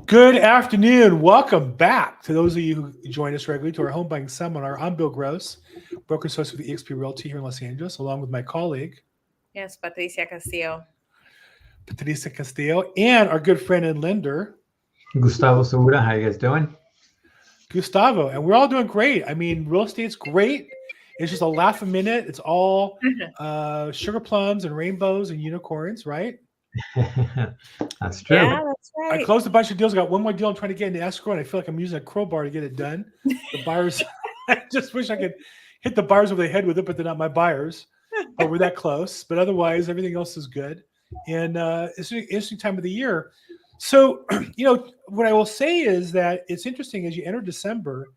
Good afternoon. Welcome back to those of you who join us regularly to our home buying seminar. I'm Bill Gross, broker associate with eXp Realty here in Los Angeles, along with my colleague, Yes, Patricia Castillo. Patricia Castillo, and our good friend and lender, Gustavo Segura, how you guys doing? Gustavo. And we're all doing great. I mean, real estate's great. It's just a laugh a minute. It's all sugar plums and rainbows and unicorns, right? That's true. Yeah, that's right. I closed a bunch of deals. I got one more deal I'm trying to get into escrow, and I feel like I'm using a crowbar to get it done. The buyers, I just wish I could hit the buyers over the head with it, but they're not my buyers. But we're that close. But otherwise, everything else is good. And it's an interesting time of the year. So, what I will say is that it's interesting as you enter December,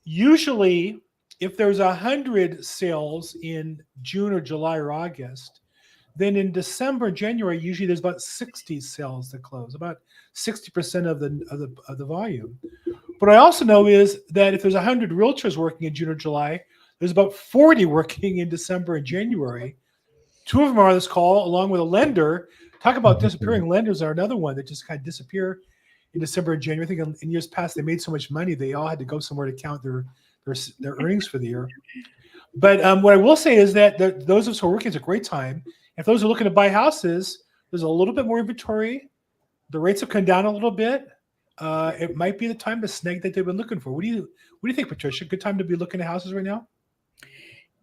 usually if there's 100 sales in June or July or August, then in December and January, usually there's about 60 sales that close, about 60% of the volume. What I also know is that if there's 100 realtors working in June or July, there's about 40 working in December and January. Two of them are on this call, along with a lender. Talk about disappearing lenders are another one that just kind of disappear in December and January. I think in years past, they made so much money, they all had to go somewhere to count their earnings for the year. But what I will say is that those of us who are working, it's a great time. If those are looking to buy houses, there's a little bit more inventory. The rates have come down a little bit. It might be the time to snag that they've been looking for. What do you think, Patricia? Good time to be looking at houses right now?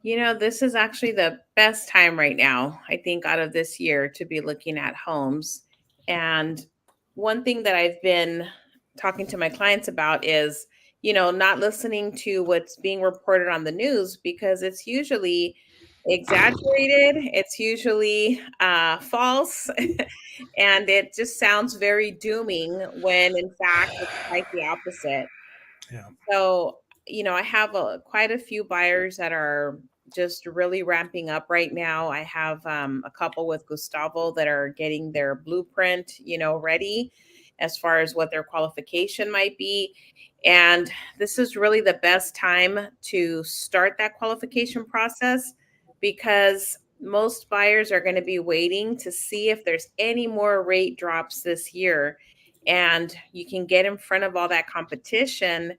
This is actually the best time right now, I think, out of this year to be looking at homes. And one thing that I've been talking to my clients about is, not listening to what's being reported on the news, because it's usually exaggerated. It's usually false. And it just sounds very dooming when in fact it's quite the opposite. Yeah. So, I have quite a few buyers that are just really ramping up right now. I have a couple with Gustavo that are getting their blueprint, ready as far as what their qualification might be. And this is really the best time to start that qualification process, because most buyers are going to be waiting to see if there's any more rate drops this year. And you can get in front of all that competition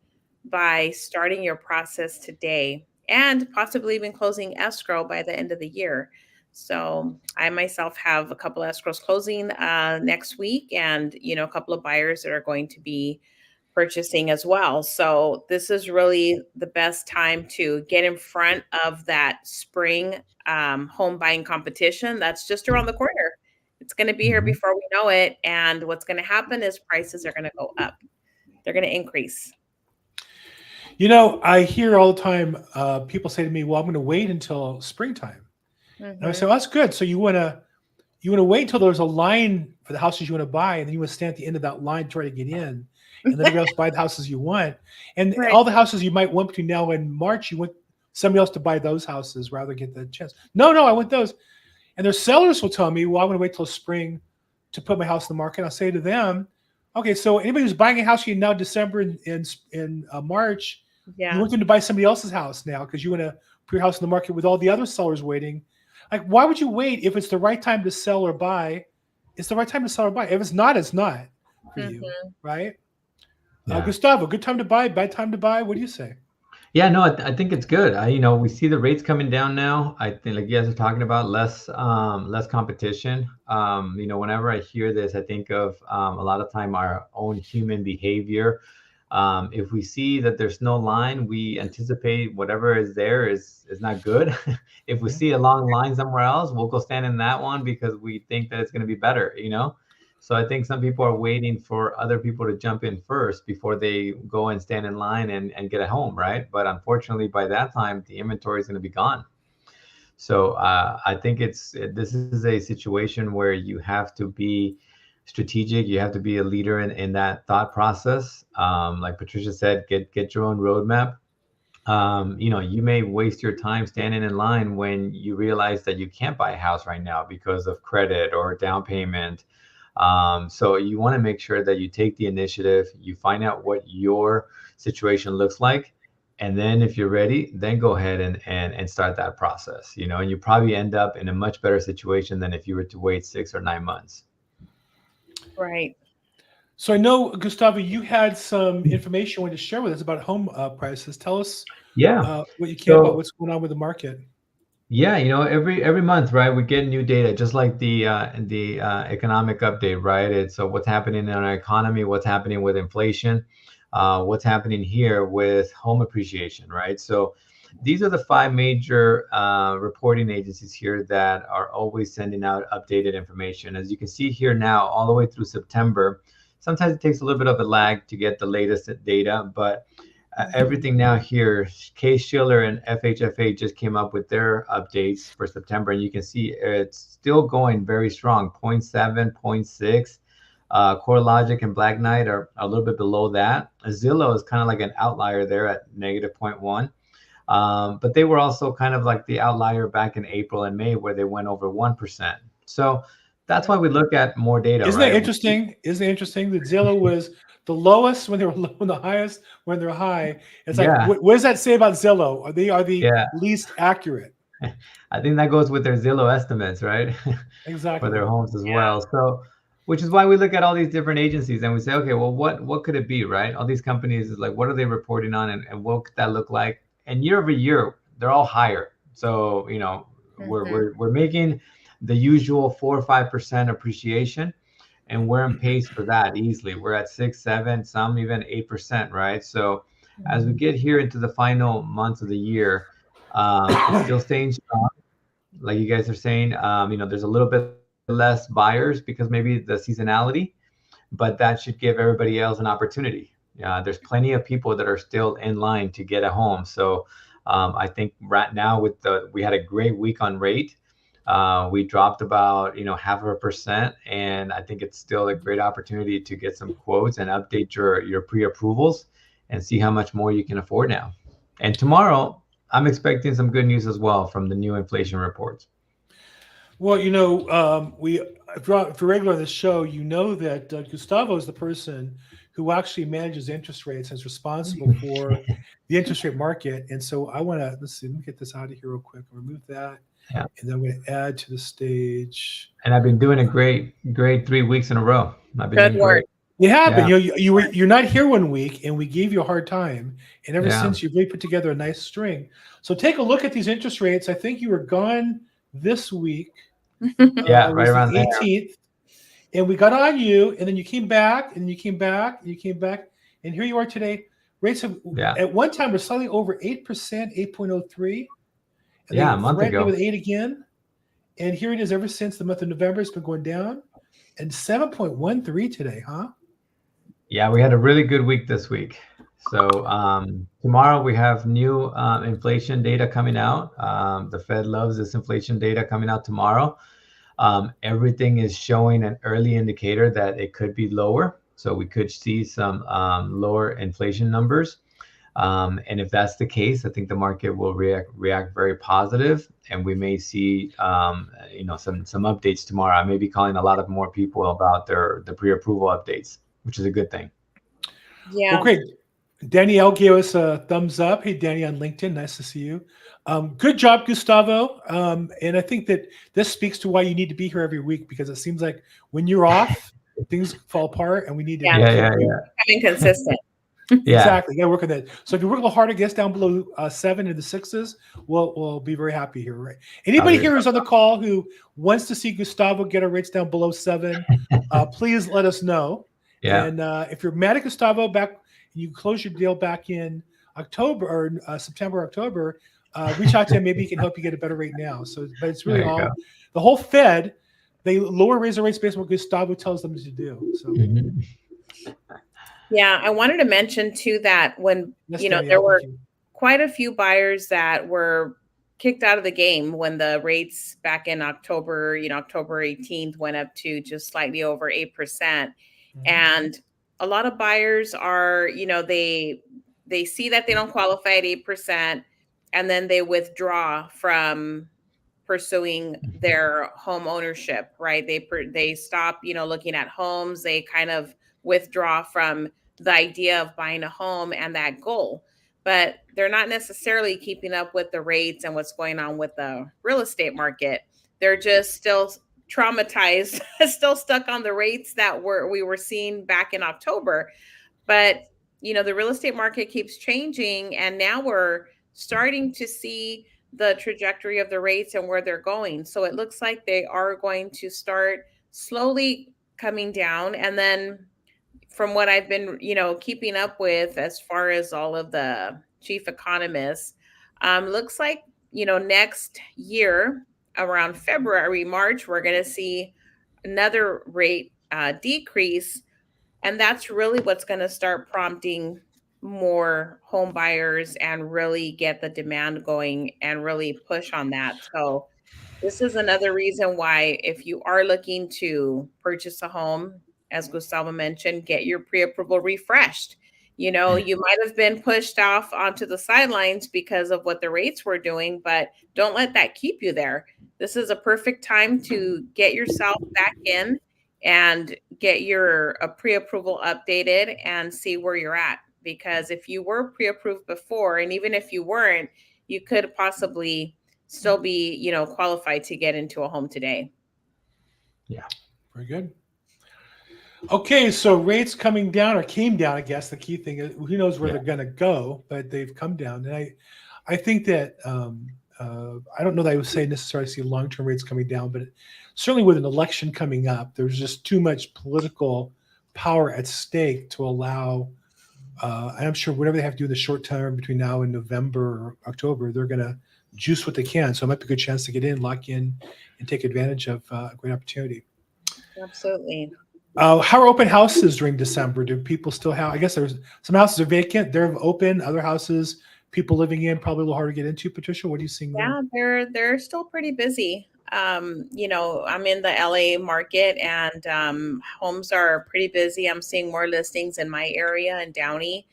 by starting your process today and possibly even closing escrow by the end of the year. So I myself have a couple of escrows closing next week, and a couple of buyers that are going to be purchasing as well. So this is really the best time to get in front of that spring home buying competition that's just around the corner. It's going to be here before we know it. And what's going to happen is prices are going to go up. They're going to increase. I hear all the time people say to me, well, I'm going to wait until springtime. And I say, well, that's good. So you want to wait until there's a line for the houses you want to buy, and then you want to stand at the end of that line to try to get in, and then everybody else buy the houses you want. And Right. all the houses you might want between now and March, you want somebody else to buy those houses rather than get the chance. No, I want those. And their sellers will tell me, well, I want to wait till spring to put my house in the market. I'll say to them, okay, so anybody who's buying a house in now December and March, Yeah. you want them to buy somebody else's house now because you want to put your house in the market with all the other sellers waiting. Like, why would you wait if it's the right time to sell or buy? It's the right time to sell or buy. If it's not, it's not for you, right? Yeah. Gustavo, good time to buy, bad time to buy. What do you say? Yeah, no, I think it's good. We see the rates coming down now. I think, like you guys are talking about, less competition. Whenever I hear this, I think of a lot of time our own human behavior. If we see that there's no line, we anticipate whatever is there is not good. If we see a long line somewhere else, we'll go stand in that one because we think that it's going to be better, So I think some people are waiting for other people to jump in first before they go and stand in line and get a home, right? But unfortunately, by that time, the inventory is going to be gone. So I think this is a situation where you have to be strategic. You have to be a leader in that thought process. Like Patricia said, get your own roadmap. You may waste your time standing in line when you realize that you can't buy a house right now because of credit or down payment. So you want to make sure that you take the initiative, you find out what your situation looks like. And then if you're ready, then go ahead and start that process, and you probably end up in a much better situation than if you were to wait 6 or 9 months. Right. So I know, Gustavo, you had some information you wanted to share with us about home prices. Tell us Yeah. what you can about So what's going on with the market. yeah, every month, right, we get new data, just like the economic update, right? It's what's happening in our economy, what's happening with inflation, what's happening here with home appreciation, right? So these are the five major reporting agencies here that are always sending out updated information. As you can see here now, all the way through September. Sometimes it takes a little bit of a lag to get the latest data, but everything now here, Case Shiller and FHFA just came up with their updates for September, and you can see it's still going very strong, 0. 0.7, 0. 0.6. CoreLogic and Black Knight are a little bit below that. Zillow is kind of like an outlier there at negative 0.1. But they were also kind of like the outlier back in April and May where they went over 1%. So that's why we look at more data, Isn't right? that interesting? Isn't it interesting that Zillow was the lowest when they were low and the highest when they're high? It's like, Yeah, what does that say about Zillow? Are the yeah. least accurate? I think that goes with their Zillow estimates, right? For their Exactly. homes as Yeah. well. So, which is why we look at all these different agencies and we say, okay, well, what could it be, right? All these companies is like, what are they reporting on, and what could that look like? And year over year, they're all higher. So, we're making the usual 4 or 5% appreciation, and we're on pace for that easily. We're at 6, 7, some even 8%, right? So, as we get here into the final months of the year, it's still staying strong, like you guys are saying. There's a little bit less buyers because maybe the seasonality, but that should give everybody else an opportunity. There's plenty of people that are still in line to get a home. So I think right now we had a great week on rate. We dropped about 0.5%, and I think it's still a great opportunity to get some quotes and update your pre-approvals and see how much more you can afford now. And tomorrow, I'm expecting some good news as well from the new inflation reports. Well, if you're regular on this show, you know that Gustavo is the person who actually manages interest rates and is responsible for the interest rate market. And so let's see, let me get this out of here real quick. I'll remove that. Yeah. And then I'm going to add to the stage. And I've been doing a great 3 weeks in a row. I've been Good doing work. great. You have been. Yeah. You're not here one week, and we gave you a hard time. And ever Yeah. since, you've really put together a nice string. So take a look at these interest rates. I think you were gone this week. Yeah, It right was around the there. 18th. And we got on you, and then you came back, and you came back, and you came back, and here you are today. Rates have, Yeah. at one time, were slightly over 8%, 8.03. And Yeah, they a month threatened it ago. with 8 again. And here it is ever since the month of November. It's been going down. And 7.13 today, huh? Yeah, we had a really good week this week. So tomorrow we have new inflation data coming out. The Fed loves this inflation data coming out tomorrow. Everything is showing an early indicator that it could be lower. So we could see some lower inflation numbers. And if that's the case, I think the market will react very positive, and we may see some updates tomorrow. I may be calling a lot of more people about the pre-approval updates, which is a good thing. Yeah. Well, great. Danielle gave us a thumbs up. Hey, Danny on LinkedIn. Nice to see you. Good job, Gustavo. And I think that this speaks to why you need to be here every week, because it seems like when you're off, things fall apart, and we need to Yeah. Becoming consistent. Yeah. Exactly. You got to work on that. So if you work a little harder, get us down below 7 in the 6s, we'll be very happy here. Right? Anybody Okay. here who's on the call who wants to see Gustavo get our rates down below 7, please let us know. Yeah. And if you're mad at Gustavo back, you close your deal back in October or September, October, reach out to him. Maybe he can help you get a better rate now. So, but it's really There you go. the whole Fed. They raise the rates based on what Gustavo tells them to do. So. Mhm. Yeah, I wanted to mention too that when Yes, there Danielle, were thank you. quite a few buyers that were kicked out of the game when the rates back in October, October 18th went up to just slightly over 8%. Mhm. And a lot of buyers are, they see that they don't qualify at 8%, and then they withdraw from pursuing their home ownership, right? They stop, looking at homes. They kind of withdraw from the idea of buying a home and that goal, but they're not necessarily keeping up with the rates and what's going on with the real estate market. They're just still traumatized, still stuck on the rates that we were seeing back in October. But the real estate market keeps changing, and now we're starting to see the trajectory of the rates and where they're going. So it looks like they are going to start slowly coming down. And then from what I've been, keeping up with as far as all of the chief economists, looks like, next year around February, March, we're going to see another rate decrease. And that's really what's going to start prompting more home buyers and really get the demand going and really push on that. So this is another reason why, if you are looking to purchase a home, as Gustavo mentioned, get your pre-approval refreshed. You might have been pushed off onto the sidelines because of what the rates were doing, but don't let that keep you there. This is a perfect time to get yourself back in and get your pre-approval updated and see where you're at. Because if you were pre-approved before, and even if you weren't, you could possibly still be, qualified to get into a home today. Yeah. Very good. Okay, so rates coming down, or came down, I guess. The key thing is, who knows where they're going to go, but they've come down. And I think that, I don't know that I would say necessarily see long-term rates coming down, but certainly with an election coming up, there's just too much political power at stake to allow, I'm sure whatever they have to do in the short term between now and November or October, they're going to juice what they can. So it might be a good chance to get in, lock in, and take advantage of a great opportunity. Absolutely. How are open houses during December? Do people still have, I guess there's some houses are vacant, they're open, other houses, people living in, probably a little harder to get into. Patricia, what are you seeing there? Yeah, they're still pretty busy. I'm in the LA market, and homes are pretty busy. I'm seeing more listings in my area in Downey,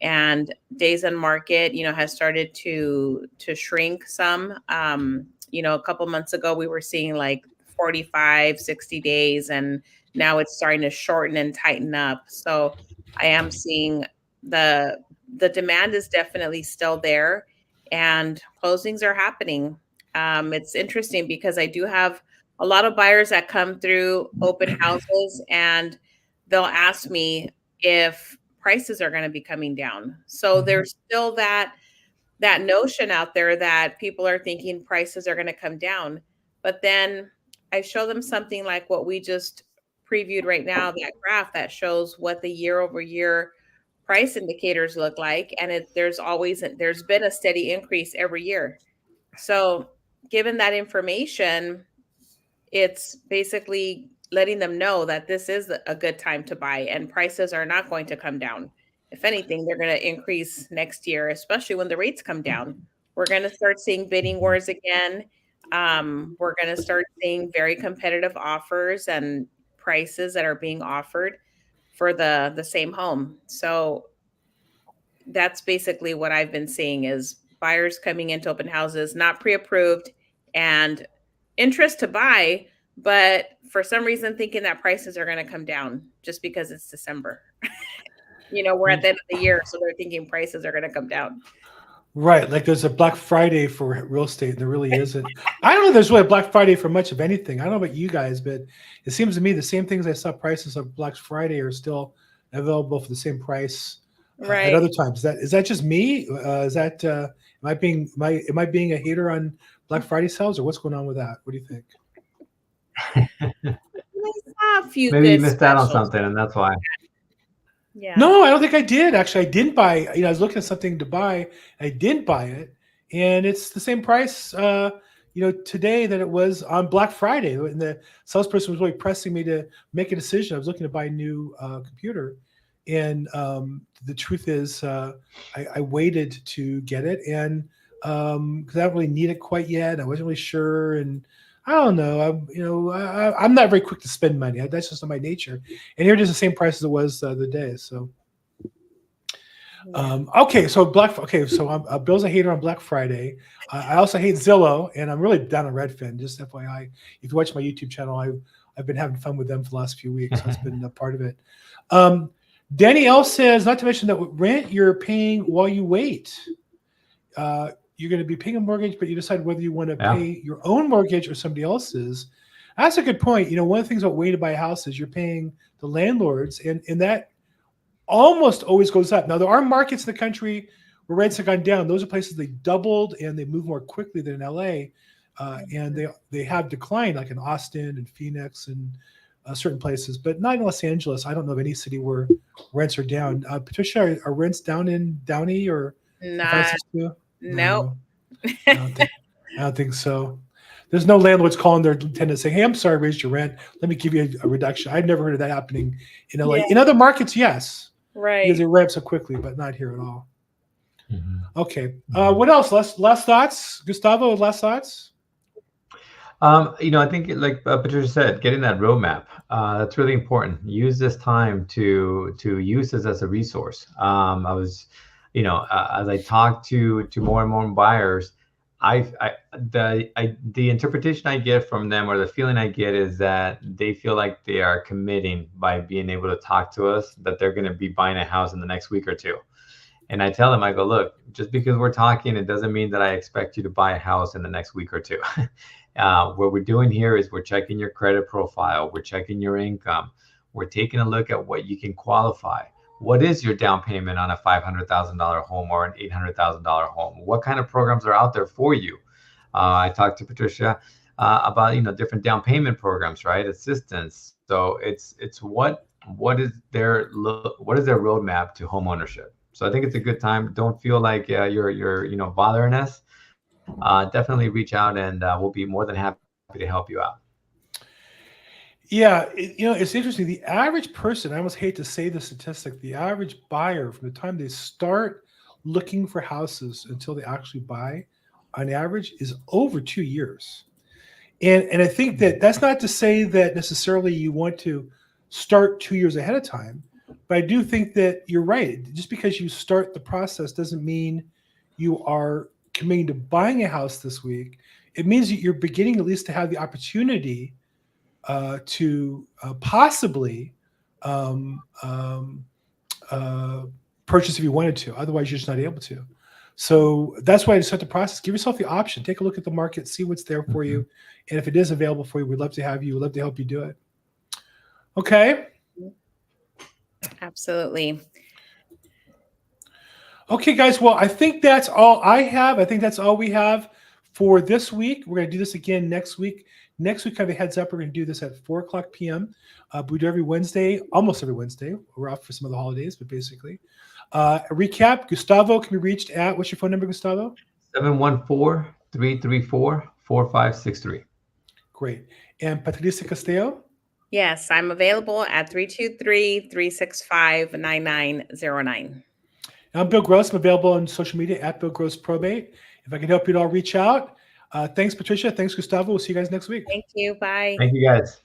and days on market, has started to shrink some. A couple months ago, we were seeing like 45, 60 days, and now it's starting to shorten and tighten up. So I am seeing the demand is definitely still there, and closings are happening. It's interesting because I do have a lot of buyers that come through open houses, and they'll ask me if prices are going to be coming down. So there's still that notion out there that people are thinking prices are going to come down. But then I show them something like what we just previewed right now, that graph that shows what the year over year price indicators look like. And there's been a steady increase every year. So given that information, it's basically letting them know that this is a good time to buy, and prices are not going to come down. If anything, they're going to increase next year, especially when the rates come down. We're going to start seeing bidding wars again. We're going to start seeing very competitive offers and prices that are being offered for the same home. So that's basically what I've been seeing, is buyers coming into open houses, not pre-approved, and interest to buy, but for some reason thinking that prices are going to come down just because it's December. We're at the end of the year, so they're thinking prices are going to come down. Right. Like there's a Black Friday for real estate, and there really isn't. I don't know if there's really a Black Friday for much of anything. I don't know about you guys, but it seems to me the same things I saw prices of Black Friday are still available for the same price Right. at other times. Is that just me? Am I being a hater on Black Friday sales, or what's going on with that? What do you think? Maybe you missed out on something, and that's why. Yeah. No, I don't think I did. Actually, I didn't buy. I was looking at something to buy. I didn't buy it, and it's the same price. Today that it was on Black Friday, and the salesperson was really pressing me to make a decision. I was looking to buy a new computer, and the truth is, I waited to get it, and because I don't really need it quite yet. I wasn't really sure, and I don't know. I'm not very quick to spend money. That's just not my nature. And here it is the same price as it was the day. So, okay. So Bill's a hater on Black Friday. I also hate Zillow, and I'm really down on Redfin. Just FYI, if you watch my YouTube channel, I've been having fun with them for the last few weeks. So it's been a part of it. Danny L says, not to mention that rent you're paying while you wait. You're going to be paying a mortgage, but you decide whether you want to pay your own mortgage or somebody else's. That's a good point. One of the things about waiting to buy a house is you're paying the landlords, and that almost always goes up. Now, there are markets in the country where rents have gone down. Those are places they doubled and they move more quickly than in LA. And they have declined, like in Austin and Phoenix and certain places, but not in Los Angeles. I don't know of any city where rents are down. Patricia, are rents down in Downey or Not, 562? nope. I don't think so. There's no landlords calling their tenants saying, "Hey, I'm sorry, I raised your rent. Let me give you a reduction." I've never heard of that happening in LA. Yeah. In other markets, yes, Right. because it ramps up quickly, but not here at all. Mhm. Okay. What else? Last thoughts, Gustavo? Last thoughts? I think like Patricia said, getting that roadmap, that's really important. Use this time to use this as a resource. I was, as I talk to more and more buyers, the interpretation I get from them, or the feeling I get, is that they feel like they are committing by being able to talk to us, that they're going to be buying a house in the next week or two. And I tell them, I go, look, just because we're talking, it doesn't mean that I expect you to buy a house in the next week or two. What we're doing here is we're checking your credit profile. We're checking your income. We're taking a look at what you can qualify. What is your down payment on a $500,000 home or an $800,000 home? What kind of programs are out there for you? I talked to Patricia about different down payment programs, right? Assistance. So it's what is their roadmap to home ownership. So I think it's a good time. Don't feel like you're bothering us. Definitely reach out, and we'll be more than happy to help you out. Yeah, it's interesting. The average person, I almost hate to say the statistic, the average buyer from the time they start looking for houses until they actually buy, on average, is over 2 years. And I think that's not to say that necessarily you want to start 2 years ahead of time, but I do think that you're right. Just because you start the process doesn't mean you are committing to buying a house this week. It means that you're beginning at least to have the opportunity to possibly purchase if you wanted to. Otherwise, you're just not able to. So that's why I start the process. Give yourself the option. Take a look at the market, see what's there for you. And if it is available for you, we'd love to have you. We'd love to help you do it. Okay. Absolutely. Okay, guys. Well, I think that's all I have. I think that's all we have for this week. We're going to do this again next week. Next week, kind of a heads up, we're going to do this at 4:00 p.m. We do every Wednesday, almost every Wednesday. We're off for some of the holidays, but basically. A recap, Gustavo can be reached at, what's your phone number, Gustavo? 714-334-4563. Great. And Patricia Castillo? Yes, I'm available at 323-365-9909. I'm Bill Gross. I'm available on social media at Bill Gross Probate. If I can help you at all, reach out. Thanks, Patricia. Thanks, Gustavo. We'll see you guys next week. Thank you. Bye. Thank you, guys.